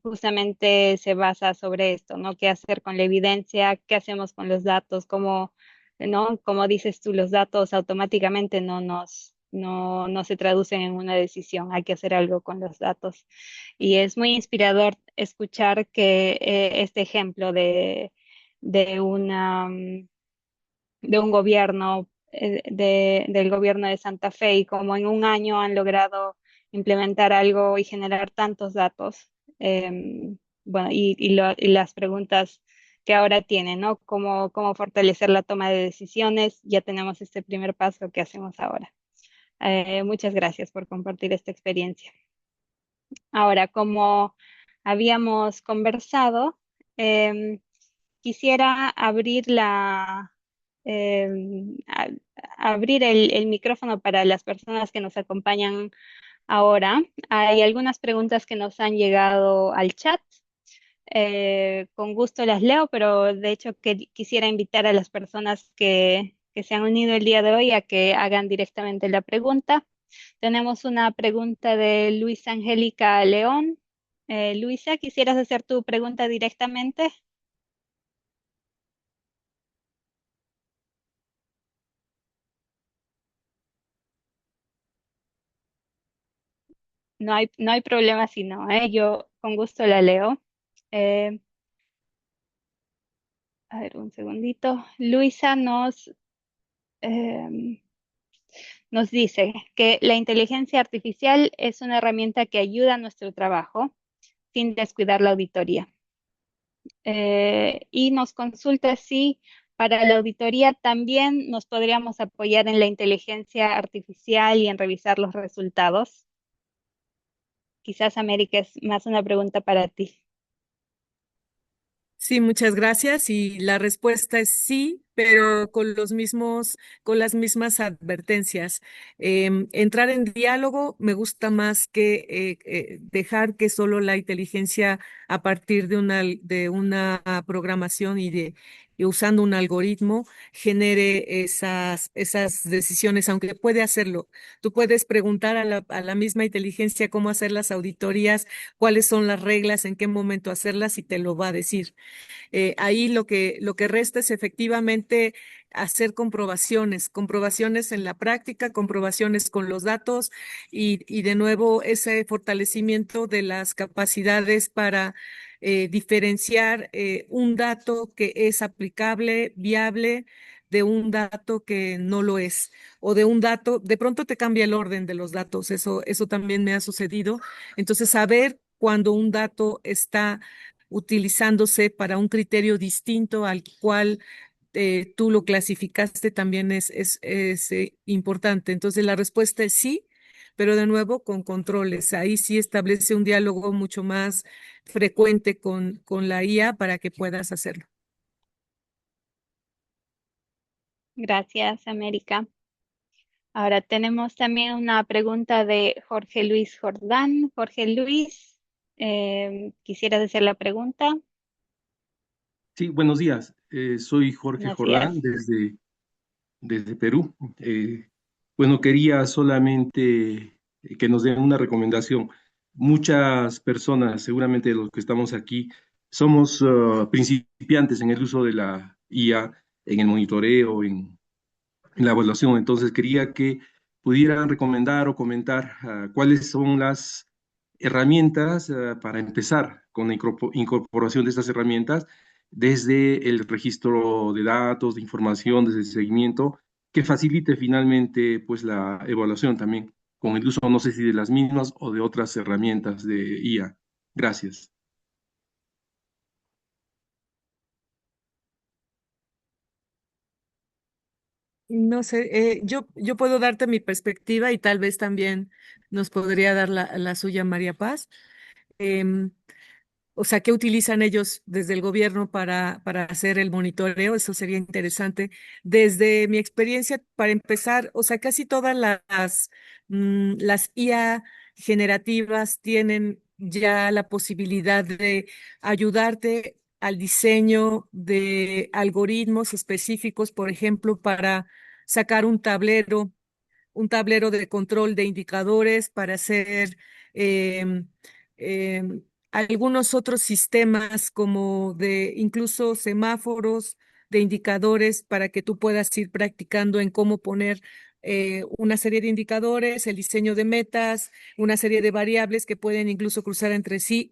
justamente se basa sobre esto, ¿no? ¿Qué hacer con la evidencia? ¿Qué hacemos con los datos? ¿Cómo, no? Como dices tú, los datos automáticamente no se traducen en una decisión. Hay que hacer algo con los datos. Y es muy inspirador escuchar que este ejemplo de una de un gobierno, del gobierno de Santa Fe y como en un año han logrado implementar algo y generar tantos datos. Bueno, y las preguntas que ahora tienen, ¿no? ¿Cómo fortalecer la toma de decisiones? Ya tenemos este primer paso que hacemos ahora. Muchas gracias por compartir esta experiencia. Ahora, como habíamos conversado, em, quisiera abrir abrir el micrófono para las personas que nos acompañan ahora. Hay algunas preguntas que nos han llegado al chat. Con gusto las leo, pero de hecho que quisiera invitar a las personas que se han unido el día de hoy a que hagan directamente la pregunta. Tenemos una pregunta de Luisa Angélica León. Luisa, ¿quisieras hacer tu pregunta directamente? No hay problema si no, ¿eh? Yo con gusto la leo. Eh, a ver, un segundito. Luisa em, nos dice que la inteligencia artificial es una herramienta que ayuda a nuestro trabajo sin descuidar la auditoría. Y nos consulta si para la auditoría también nos podríamos apoyar en la inteligencia artificial y en revisar los resultados. Quizás, América, es más una pregunta para ti. Sí, muchas gracias. Y la respuesta es sí, pero con las mismas advertencias. Entrar en diálogo me gusta más que dejar que solo la inteligencia a partir de una programación y usando un algoritmo genere esas decisiones, aunque puede hacerlo. Tú puedes preguntar a la misma inteligencia cómo hacer las auditorías, cuáles son las reglas, en qué momento hacerlas y te lo va a decir. Ahí lo que resta es efectivamente hacer comprobaciones en la práctica, comprobaciones con los datos y de nuevo ese fortalecimiento de las capacidades para diferenciar un dato que es aplicable, viable, de un dato que no lo es, o de un dato, de pronto te cambia el orden de los datos, eso también me ha sucedido. Entonces, saber cuando un dato está utilizándose para un criterio distinto al cual tú lo clasificaste también es importante. Entonces, la respuesta es sí, pero de nuevo con controles. Ahí sí establece un diálogo mucho más frecuente con la IA para que puedas hacerlo. Gracias, América. Ahora tenemos también una pregunta de Jorge Luis Jordán. Jorge Luis, ¿quisieras hacer la pregunta? Sí, buenos días. Soy Jorge Buenos Jordán días. desde Perú. Bueno, quería solamente que nos den una recomendación. Muchas personas, seguramente los que estamos aquí, somos principiantes en el uso de la IA, en el monitoreo, en la evaluación. Entonces, quería que pudieran recomendar o comentar cuáles son las herramientas para empezar con la incorporación de estas herramientas desde el registro de datos, de información, desde el seguimiento, que facilite finalmente pues la evaluación también, con el uso, no sé si de las mismas o de otras herramientas de IA. Gracias. No sé, yo puedo darte mi perspectiva y tal vez también nos podría dar la suya María Paz. Em, O sea, ¿qué utilizan ellos desde el gobierno para hacer el monitoreo? Eso sería interesante. Desde mi experiencia, para empezar, o sea, casi todas las IA generativas tienen ya la posibilidad de ayudarte al diseño de algoritmos específicos, por ejemplo, para sacar un tablero un tablero de control de indicadores para hacer em, em, algunos otros sistemas como de incluso semáforos de indicadores para que tú puedas ir practicando en cómo poner una serie de indicadores, el diseño de metas, una serie de variables que pueden incluso cruzar entre sí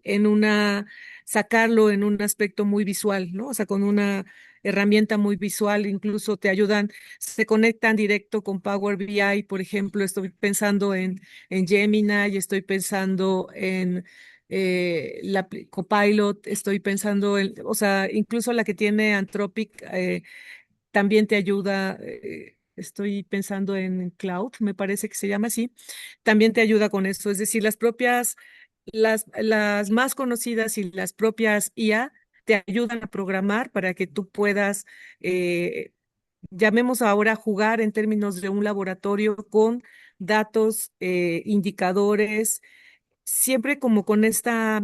sacarlo en un aspecto muy visual, ¿no? O sea, con una herramienta muy visual, incluso te ayudan, se conectan directo con Power BI, por ejemplo, estoy pensando en Gemini y estoy pensando en Copilot, estoy pensando en, o sea, incluso la que tiene Anthropic también te ayuda. Estoy pensando en Cloud, me parece que se llama así, también te ayuda con eso. Es decir, las más conocidas y las propias IA te ayudan a programar para que tú puedas, eh, llamemos ahora, jugar en términos de un laboratorio con datos, indicadores, siempre como con esta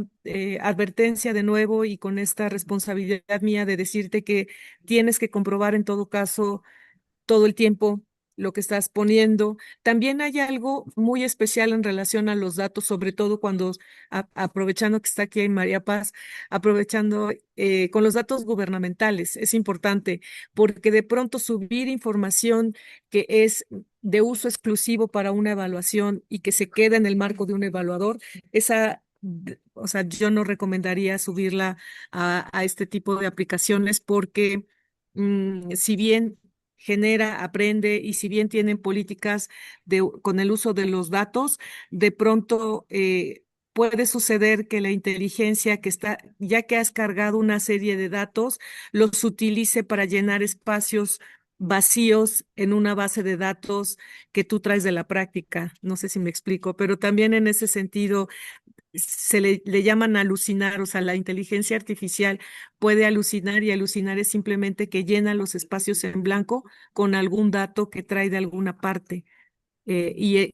advertencia de nuevo y con esta responsabilidad mía de decirte que tienes que comprobar en todo caso todo el tiempo lo que estás poniendo. También hay algo muy especial en relación a los datos, sobre todo cuando, aprovechando que está aquí en María Paz, aprovechando con los datos gubernamentales, es importante porque de pronto subir información que es de uso exclusivo para una evaluación y que se queda en el marco de un evaluador, o sea, yo no recomendaría subirla a este tipo de aplicaciones porque si bien genera, aprende y si bien tienen políticas con el uso de los datos, de pronto puede suceder que la inteligencia que está, ya que has cargado una serie de datos, los utilice para llenar espacios vacíos en una base de datos que tú traes de la práctica. No sé si me explico, pero también en ese sentido le llaman alucinar, o sea, la inteligencia artificial puede alucinar y alucinar es simplemente que llena los espacios en blanco con algún dato que trae de alguna parte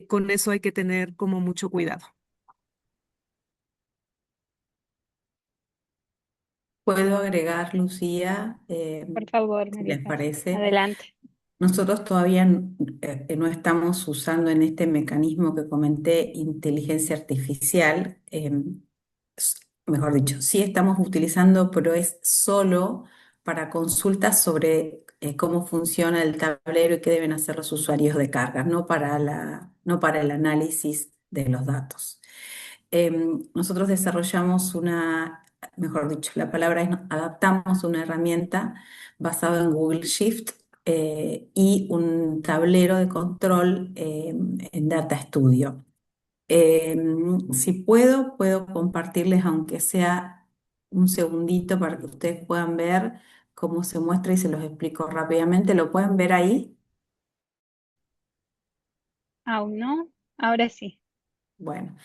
con eso hay que tener como mucho cuidado. Puedo agregar, Lucía, Por favor, si les María Paz, parece. adelante. Nosotros todavía no estamos usando en este mecanismo que comenté inteligencia artificial. Mejor dicho, sí estamos utilizando, pero es solo para consultas sobre cómo funciona el tablero y qué deben hacer los usuarios de cargas, no para el análisis de los datos. Nosotros desarrollamos mejor dicho, la palabra es adaptamos una herramienta basada en Google Shift y un tablero de control en Data Studio. Si puedo compartirles, aunque sea un segundito, para que ustedes puedan ver cómo se muestra y se los explico rápidamente. ¿Lo pueden ver ahí? ¿Aún no? Ahora sí. Bueno,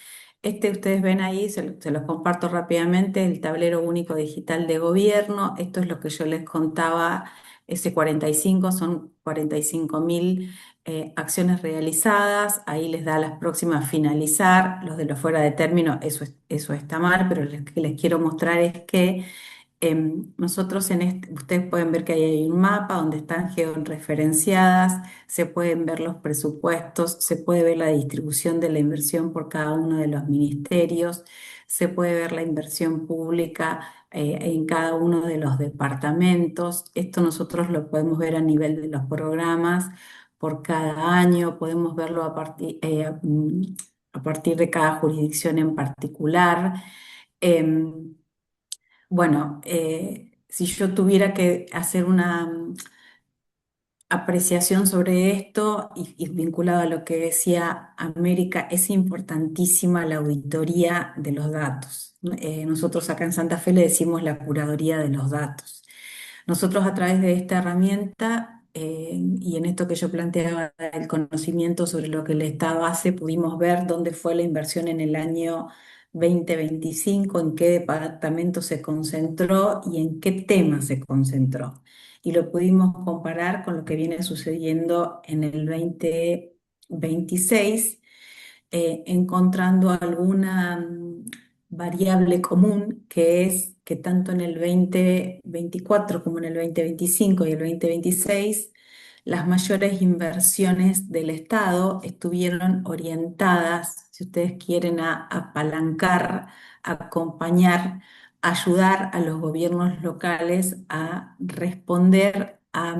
ustedes ven ahí, se los comparto rápidamente, el tablero único digital de gobierno. Esto es lo que yo les contaba, ese 45 son 45.000 acciones realizadas. Ahí les da las próximas a finalizar. Los de los fuera de término, eso está mal, pero lo que les quiero mostrar es que nosotros ustedes pueden ver que ahí hay un mapa donde están georreferenciadas, se pueden ver los presupuestos, se puede ver la distribución de la inversión por cada uno de los ministerios, se puede ver la inversión pública en cada uno de los departamentos. Esto nosotros lo podemos ver a nivel de los programas por cada año, podemos verlo a partir de cada jurisdicción en particular. Em, bueno, si yo tuviera que hacer una apreciación sobre esto y vinculado a lo que decía América, es importantísima la auditoría de los datos. Nosotros acá en Santa Fe le decimos la curaduría de los datos. Nosotros a través de esta herramienta y en esto que yo planteaba, el conocimiento sobre lo que el Estado hace, pudimos ver dónde fue la inversión en el año 2025, en qué departamento se concentró y en qué tema se concentró. Y lo pudimos comparar con lo que viene sucediendo en el 2026, encontrando alguna variable común, que es que tanto en el 2024 como en el 2025 y el 2026, las mayores inversiones del Estado estuvieron orientadas, si ustedes quieren, a apalancar, acompañar, ayudar a los gobiernos locales a responder a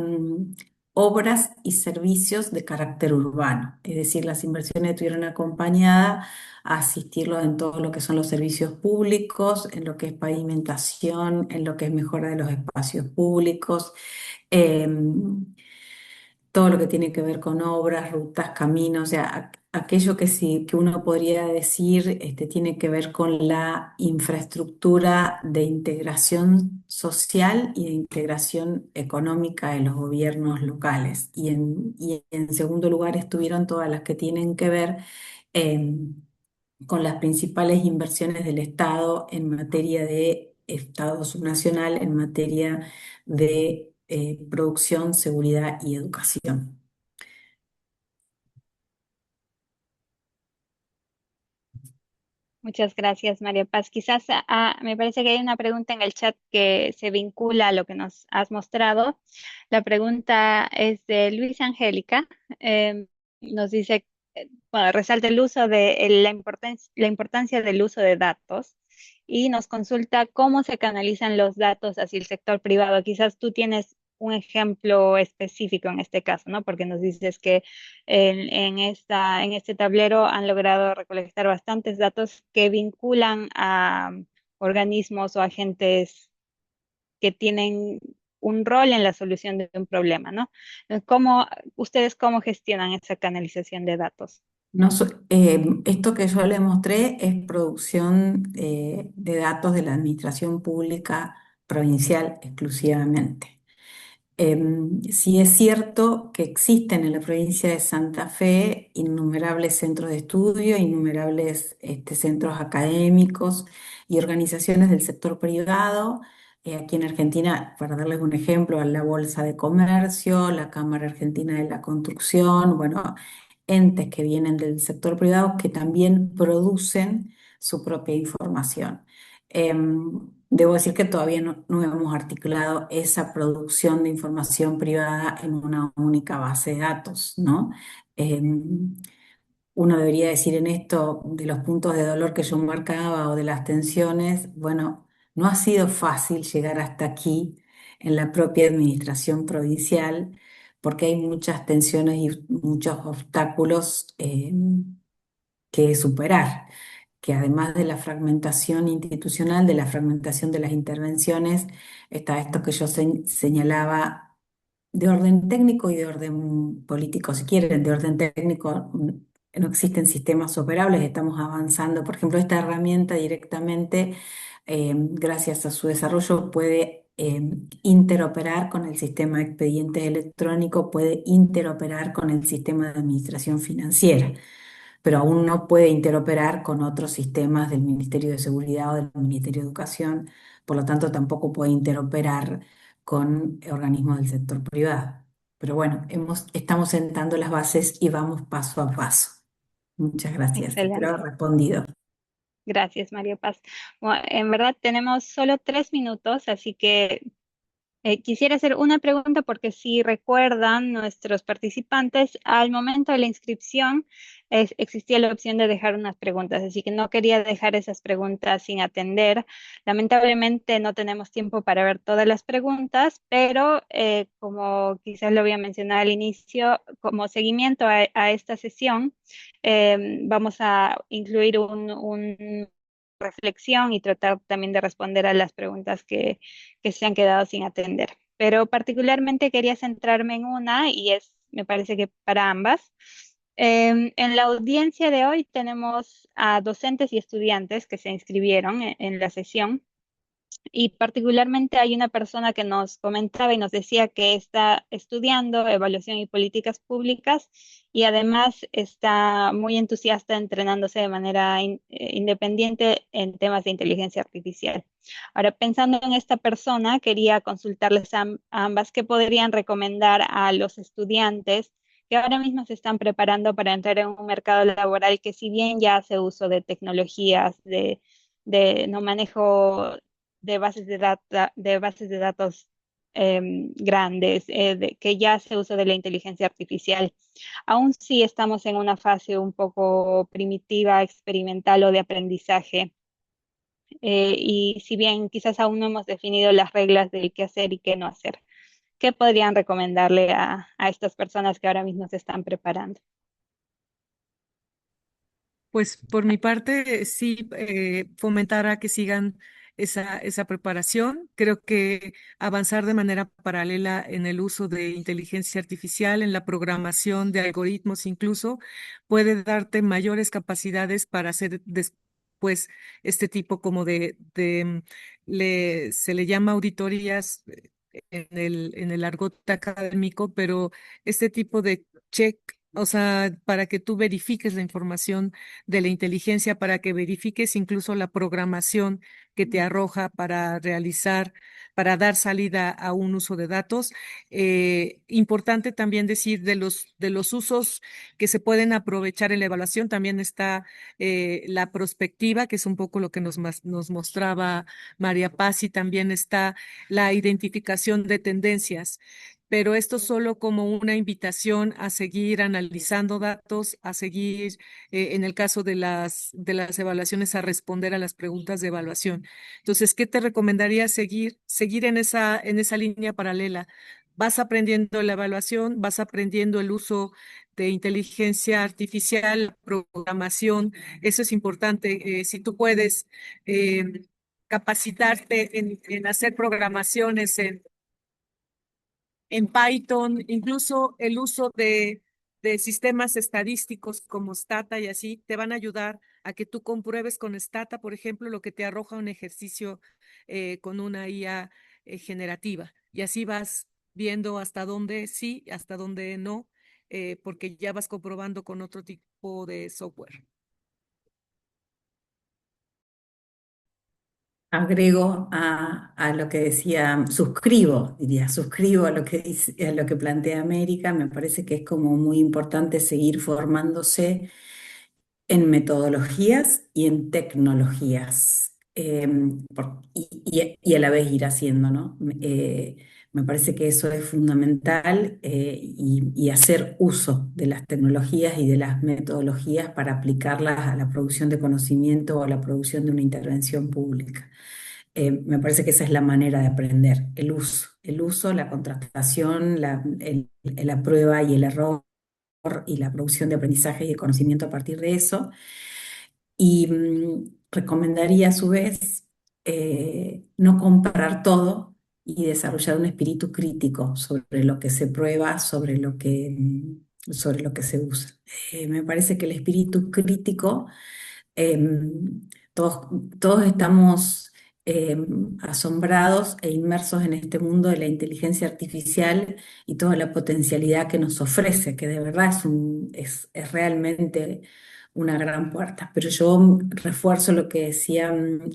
obras y servicios de carácter urbano. Es decir, las inversiones estuvieron acompañadas a asistirlos en todo lo que son los servicios públicos, en lo que es pavimentación, en lo que es mejora de los espacios públicos, em, todo lo que tiene que ver con obras, rutas, caminos, o sea, aquello que sí, que uno podría decir tiene que ver con la infraestructura de integración social y de integración económica de los gobiernos locales. Y en segundo lugar estuvieron todas las que tienen que ver con las principales inversiones del Estado en materia de Estado subnacional, en materia de producción, seguridad y educación. Muchas gracias, María Paz. Quizás me parece que hay una pregunta en el chat que se vincula a lo que nos has mostrado. La pregunta es de Luis Angélica. Nos dice, bueno, resalta el uso de la importancia del uso de datos y nos consulta cómo se canalizan los datos hacia el sector privado. Quizás tú tienes un ejemplo específico en este caso, ¿no? Porque nos dices que en este tablero han logrado recolectar bastantes datos que vinculan a organismos o agentes que tienen un rol en la solución de un problema, ¿no? ¿Ustedes cómo gestionan esa canalización de datos? Esto que yo le mostré es producción de datos de la administración pública provincial exclusivamente. Sí es cierto que existen en la provincia de Santa Fe innumerables centros de estudio, innumerables centros académicos y organizaciones del sector privado. Aquí en Argentina, para darles un ejemplo, la Bolsa de Comercio, la Cámara Argentina de la Construcción, bueno, entes que vienen del sector privado que también producen su propia información. Debo decir que todavía no hemos articulado esa producción de información privada en una única base de datos, ¿no? Em, Uno debería decir en esto de los puntos de dolor que yo marcaba o de las tensiones, bueno, no ha sido fácil llegar hasta aquí en la propia administración provincial porque hay muchas tensiones y muchos obstáculos que superar, que además de la fragmentación institucional, de la fragmentación de las intervenciones, está esto que yo señalaba de orden técnico y de orden político, si quieren. De orden técnico, no existen sistemas operables, estamos avanzando. Por ejemplo, esta herramienta directamente, gracias a su desarrollo, puede interoperar con el sistema de expedientes electrónicos, puede interoperar con el sistema de administración financiera, pero aún no puede interoperar con otros sistemas del Ministerio de Seguridad o del Ministerio de Educación, por lo tanto tampoco puede interoperar con organismos del sector privado. Pero bueno, estamos sentando las bases y vamos paso a paso. Muchas gracias. Espero haber Excelente. respondido. Gracias, María Paz. Bueno, en verdad tenemos solo 3 minutos, así que quisiera hacer una pregunta porque si recuerdan nuestros participantes, al momento de la inscripción existía la opción de dejar unas preguntas, así que no quería dejar esas preguntas sin atender. Lamentablemente no tenemos tiempo para ver todas las preguntas, pero como quizás lo había mencionado al inicio, como seguimiento a esta sesión, vamos a incluir un reflexión y tratar también de responder a las preguntas que se han quedado sin atender. Pero particularmente quería centrarme en una y me parece que para ambas. En la audiencia de hoy tenemos a docentes y estudiantes que se inscribieron en la sesión. Y particularmente hay una persona que nos comentaba y nos decía que está estudiando evaluación y políticas públicas y además está muy entusiasta entrenándose de manera independiente en temas de inteligencia artificial. Ahora, pensando en esta persona, quería consultarles a ambas qué podrían recomendar a los estudiantes que ahora mismo se están preparando para entrar en un mercado laboral que si bien ya hace uso de tecnologías de no manejo de bases de datos grandes, que ya se usa de la inteligencia artificial. Aún sí estamos en una fase un poco primitiva, experimental o de aprendizaje. Y si bien quizás aún no hemos definido las reglas del qué hacer y qué no hacer, ¿qué podrían recomendarle a estas personas que ahora mismo se están preparando? Pues por mi parte, sí, fomentar a que sigan esa preparación. Creo que avanzar de manera paralela en el uso de inteligencia artificial, en la programación de algoritmos incluso, puede darte mayores capacidades para hacer después este tipo como se le llama auditorías en el argot académico, pero este tipo de check. O sea, para que tú verifiques la información de la inteligencia, para que verifiques incluso la programación que te arroja para realizar, para dar salida a un uso de datos. Importante también decir de los usos que se pueden aprovechar en la evaluación, también está la prospectiva, que es un poco lo que nos mostraba María Paz, y también está la identificación de tendencias, pero esto solo como una invitación a seguir analizando datos, a seguir, en el caso de las evaluaciones, a responder a las preguntas de evaluación. Entonces, ¿qué te recomendaría seguir? Seguir en esa línea paralela. Vas aprendiendo la evaluación, vas aprendiendo el uso de inteligencia artificial, programación. Eso es importante. Si tú puedes capacitarte en hacer programaciones en Python, incluso el uso de sistemas estadísticos como Stata y así, te van a ayudar a que tú compruebes con Stata, por ejemplo, lo que te arroja un ejercicio con una IA generativa. Y así vas viendo hasta dónde sí, hasta dónde no, porque ya vas comprobando con otro tipo de software. Agrego a lo que decía, suscribo, diría, suscribo a lo que dice, a lo que plantea América. Me parece que es como muy importante seguir formándose en metodologías y en tecnologías, y a la vez ir haciendo, ¿no? Me parece que eso es fundamental, y hacer uso de las tecnologías y de las metodologías para aplicarlas a la producción de conocimiento o a la producción de una intervención pública. Me parece que esa es la manera de aprender, el uso, la contrastación, la prueba y el error y la producción de aprendizaje y de conocimiento a partir de eso. Y recomendaría a su vez no comprar todo y desarrollar un espíritu crítico sobre lo que se prueba, sobre lo que se usa. Me parece que el espíritu crítico, todos, todos estamos asombrados e inmersos en este mundo de la inteligencia artificial y toda la potencialidad que nos ofrece, que de verdad es realmente una gran puerta. Pero yo refuerzo lo que decía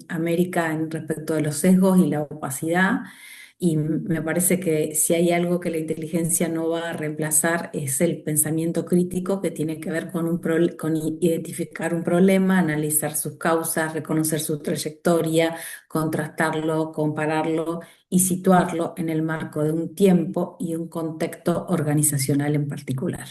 América en respecto de los sesgos y la opacidad. Y me parece que si hay algo que la inteligencia no va a reemplazar es el pensamiento crítico, que tiene que ver con, con identificar un problema, analizar sus causas, reconocer su trayectoria, contrastarlo, compararlo y situarlo en el marco de un tiempo y un contexto organizacional en particular.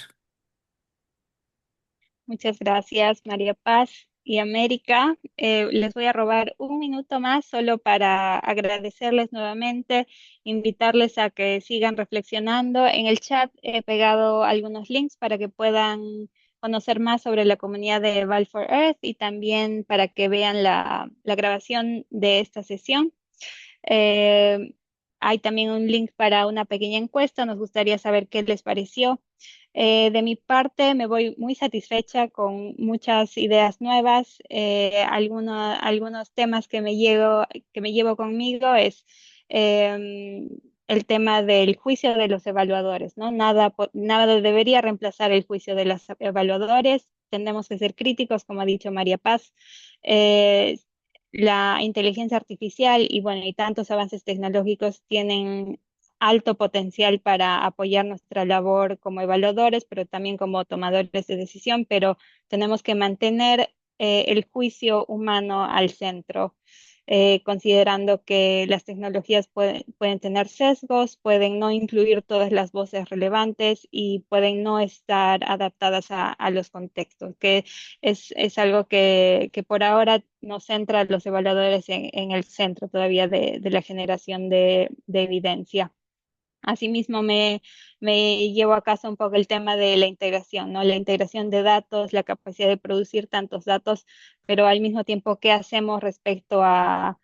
Muchas gracias, María Paz y América. Les voy a robar un minuto más solo para agradecerles nuevamente, invitarles a que sigan reflexionando. En el chat he pegado algunos links para que puedan conocer más sobre la comunidad de Val for Earth y también para que vean la grabación de esta sesión. Eh, Hay también un link para una pequeña encuesta. Nos gustaría saber qué les pareció. De mi parte, me voy muy satisfecha con muchas ideas nuevas. Algunos temas que me llevo conmigo es el tema del juicio de los evaluadores, ¿no? Nada debería reemplazar el juicio de los evaluadores. Tenemos que ser críticos, como ha dicho María Paz. Eh, la inteligencia artificial y bueno, y tantos avances tecnológicos tienen alto potencial para apoyar nuestra labor como evaluadores, pero también como tomadores de decisión, pero tenemos que mantener el juicio humano al centro. considerando que las tecnologías pueden tener sesgos, pueden no incluir todas las voces relevantes y pueden no estar adaptadas a los contextos, que es algo que por ahora nos centra a los evaluadores en el centro todavía de la generación de evidencia. Asimismo, me llevo a casa un poco el tema de la integración, ¿no? La integración de datos, la capacidad de producir tantos datos, pero al mismo tiempo, ¿qué hacemos respecto a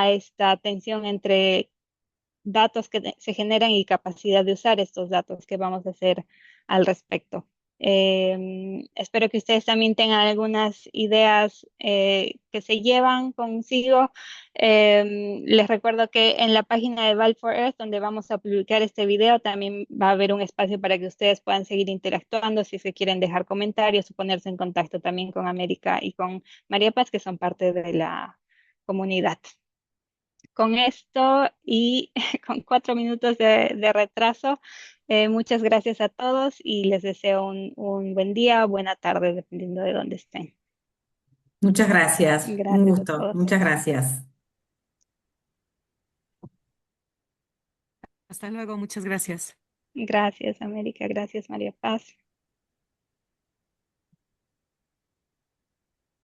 esta tensión entre datos que se generan y capacidad de usar estos datos? ¿Qué vamos a hacer al respecto? Espero que ustedes también tengan algunas ideas que se llevan consigo. Les recuerdo que en la página de Val for Earth, donde vamos a publicar este video, también va a haber un espacio para que ustedes puedan seguir interactuando si se quieren dejar comentarios o ponerse en contacto también con América y con María Paz, que son parte de la comunidad. Con esto y con 4 minutos de retraso, muchas gracias a todos y les deseo un buen día o buena tarde, dependiendo de dónde estén. Muchas gracias, un Gracias a gusto, todos. muchas gracias. Hasta luego, muchas gracias. Gracias, América. Gracias, María Paz.